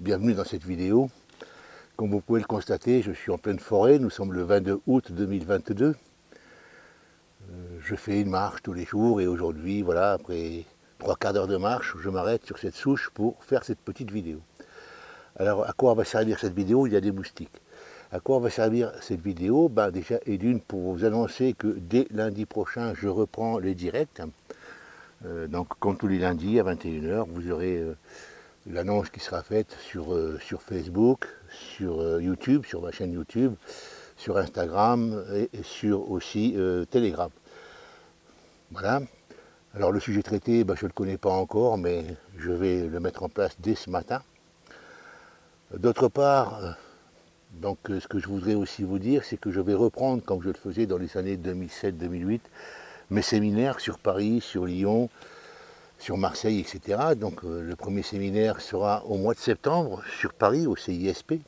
bienvenue dans cette vidéo. Comme vous pouvez le constater, je suis en pleine forêt, nous sommes le 22 août 2022. Je fais une marche tous les jours et aujourd'hui, voilà, après 3/4 d'heure de marche, je m'arrête sur cette souche pour faire cette petite vidéo. Alors, à quoi va servir cette vidéo? Il y a des moustiques. À quoi va servir cette vidéo? Déjà, et d'une, pour vous annoncer que dès lundi prochain, je reprends les directs. Donc, comme tous les lundis à 21 h, vous aurez l'annonce qui sera faite sur Facebook, sur YouTube, sur ma chaîne YouTube, sur Instagram et sur aussi Telegram. Voilà. Alors le sujet traité, je ne le connais pas encore, mais je vais le mettre en place dès ce matin. D'autre part, ce que je voudrais aussi vous dire, c'est que je vais reprendre, comme je le faisais dans les années 2007-2008, mes séminaires sur Paris, sur Lyon, sur Marseille, etc. Donc le premier séminaire sera au mois de septembre sur Paris, au CISP.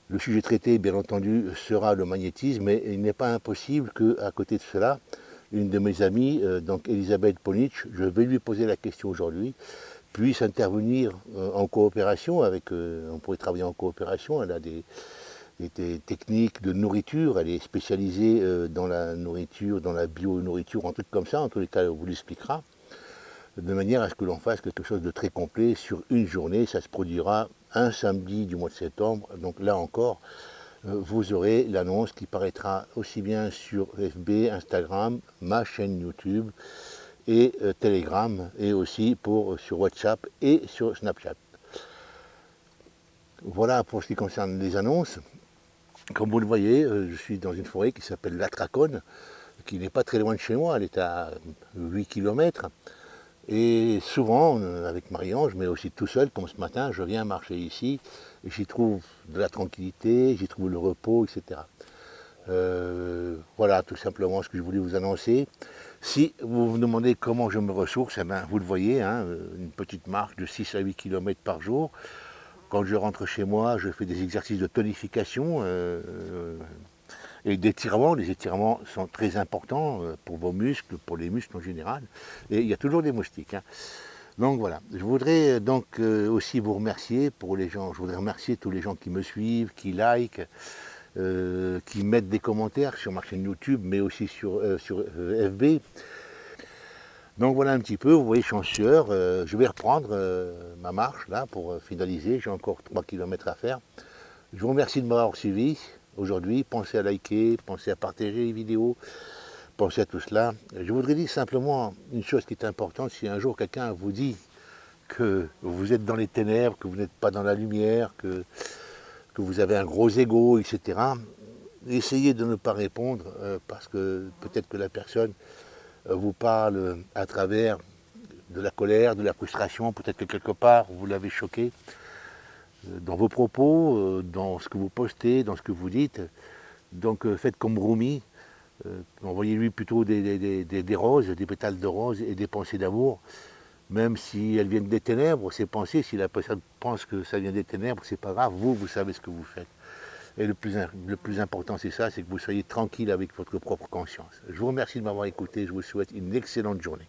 Le sujet traité, bien entendu, sera le magnétisme, mais il n'est pas impossible qu'à côté de cela, une de mes amies, donc Elisabeth Ponich, je vais lui poser la question aujourd'hui, puisse intervenir en coopération avec, on pourrait travailler en coopération, elle a des techniques de nourriture, elle est spécialisée dans la nourriture, dans la bio-nourriture, un truc comme ça, en tous les cas, elle vous l'expliquera, de manière à ce que l'on fasse quelque chose de très complet sur une journée. Ça se produira un samedi du mois de septembre, donc là encore, vous aurez l'annonce qui paraîtra aussi bien sur FB, Instagram, ma chaîne YouTube et Telegram, et aussi sur WhatsApp et sur Snapchat. Voilà pour ce qui concerne les annonces. Comme vous le voyez, je suis dans une forêt qui s'appelle la Traconne, qui n'est pas très loin de chez moi, elle est à 8 km. Et souvent, avec Marie-Ange, mais aussi tout seul, comme ce matin, je viens marcher ici, et j'y trouve de la tranquillité, j'y trouve le repos, etc. Voilà tout simplement ce que je voulais vous annoncer. Si vous vous demandez comment je me ressource, vous le voyez, une petite marche de 6 à 8 km par jour. Quand je rentre chez moi, je fais des exercices de tonification et d'étirement. Les étirements sont très importants pour vos muscles, pour les muscles en général. Et il y a toujours des moustiques. Donc voilà, je voudrais donc aussi vous remercier pour les gens. Je voudrais remercier tous les gens qui me suivent, qui likent, qui mettent des commentaires sur ma chaîne YouTube, mais aussi sur FB. Donc voilà un petit peu, vous voyez, je suis en sueur. Je vais reprendre ma marche là pour finaliser. J'ai encore 3 km à faire. Je vous remercie de m'avoir suivi aujourd'hui. Pensez à liker, pensez à partager les vidéos, pensez à tout cela. Je voudrais dire simplement une chose qui est importante. Si un jour quelqu'un vous dit que vous êtes dans les ténèbres, que vous n'êtes pas dans la lumière, que vous avez un gros ego, etc., essayez de ne pas répondre parce que peut-être que la personne vous parle à travers de la colère, de la frustration, peut-être que quelque part vous l'avez choqué dans vos propos, dans ce que vous postez, dans ce que vous dites. Donc faites comme Rumi, envoyez-lui plutôt des roses, des pétales de roses et des pensées d'amour, même si elles viennent des ténèbres, ces pensées, si la personne pense que ça vient des ténèbres, c'est pas grave, vous savez ce que vous faites. Et le plus important, c'est ça, c'est que vous soyez tranquille avec votre propre conscience. Je vous remercie de m'avoir écouté, je vous souhaite une excellente journée.